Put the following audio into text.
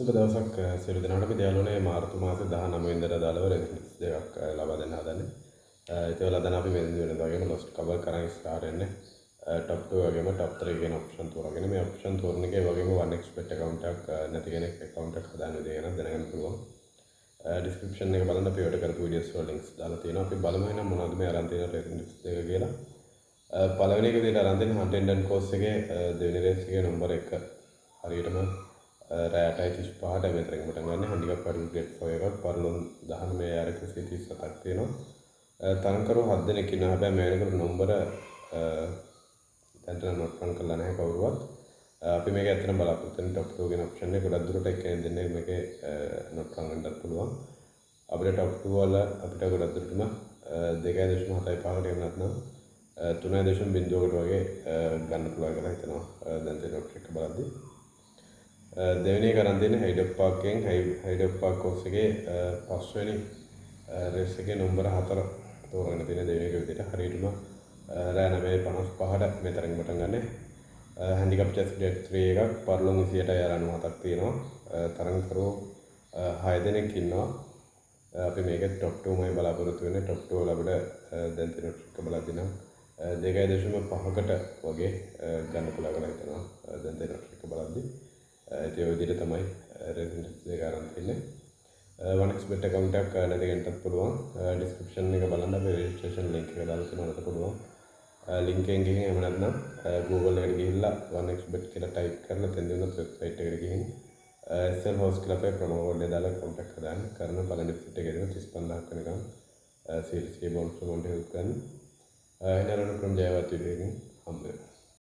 සුබ දවසක් සියලු දෙනාටම ඉතින් මාර්තු මාසේ 19 වෙනිදාට දාලා රෙසිඩන්ස් දෙකක් ලබා දෙන්න හදන්නේ. ඒක වලදන අපි මේ වෙනද වගේම ලොස්ට් කවර් කරන් ස්ටාර්ට් වෙන්නේ. ටොප් 2 වගේම ටොප් 3 කියන ඔප්ෂන් තෝරාගෙන මේ ඔප්ෂන් තෝරන එකේ වගේම 1xbet account එකක් නැති කෙනෙක් account එකක් හදාන්න විදිහ ගැන දැනගන්න පුළුවන්. description එක බලන්න අපි ඔයාලට කරපු videos වල links දාලා තියෙනවා. අපි බලමු එහෙනම් මොනවද මේ අරන් තියෙන රෙසිඩන්ස් දෙක කියලා. පළවෙනි එක විදිහට අරන් තියෙන huntington course එකේ දෙවෙනි රේස් එකේ නම්බර 1 හරියටම රෑටයි 35ට මෙතනින් පටන් ගන්න හැන්ඩිකැප් වල ග්‍රේඩ් 4 එකක් පරලොන් 19 ආරක 37ක් තියෙනවා තරංකරු 7 දෙනෙක් ඉන්නවා හැබැයි මේ වෙනකොට නම්බර දැන්ට නෝට් රන් කරලා නැහැ කවුරුවත් අපි මේක ඇත්තටම බලාපොරොත්තු වෙන টপ 2 කියන ඔප්ෂන් එක ගොඩක් දුරට එකෙන් දෙන්නේ මේකේ නෝට් රන් ගන්නත් පුළුවන් අපිට টপ 2 වල අපිට ගොඩක් දුරටම 2.75කට එහෙම නැත්නම් 3.0කට වගේ ගන්න පුළුවන් කියලා හිතනවා දැන් තේ නෝට් එක බලද්දී දෙවෙනි එක අරන් දෙන්නේ හයිඩප් පාක් එකෙන් හයිඩප් පාක් කෝස් එකේ පස්වෙනි රේස් එකේ නම්බර 4 තෝරගෙන තියෙන දෙවෙනි එක විදිහට හරියටම රෑ 9:55ට මෙතනින් පටන් ගන්න හැන්ඩිකැප් චෙස් ග්‍රේඩ් 3 එකක් පරලොන් 28යි ආරන්වතක් තියෙනවා තරංකරු 6 දෙනෙක් ඉන්නවා අපි මේකේ টপ 2 මයි බලාපොරොත්තු වෙන්නේ টপ 2 වල අපිට දැන් තියෙන ට්‍රික් එක බලද්දී නම් 2.5කට වගේ ගන්න පුළුවන් කියලා හිතනවා දැන් තියෙන ට්‍රික් එක බලද්දී ඒ විදිහට තමයි රෙසිඩන්ස් දෙක අරන් තියෙන්නේ 1xbet account එකක් නැති කෙනෙක්ට පුළුවන් description එක බලන්න අපි registration link එක දාලා තියෙනවට පුළුවන් link එකෙන් ගිහින් එහෙම නැත්නම් Google එකට ගිහිල්ලා 1xbet කියලා type කරලා එතෙන් දෙන website එකට ගිහින් SL host කියලා අපේ promo code එක දාලා account එකක් හදාන්න කරන පළවෙනි fit එකේ දෙන 35000ක් වෙනකම් series bonus amount එකක් ගන්න එහෙනම් ක්‍රම ජයවත් වේවි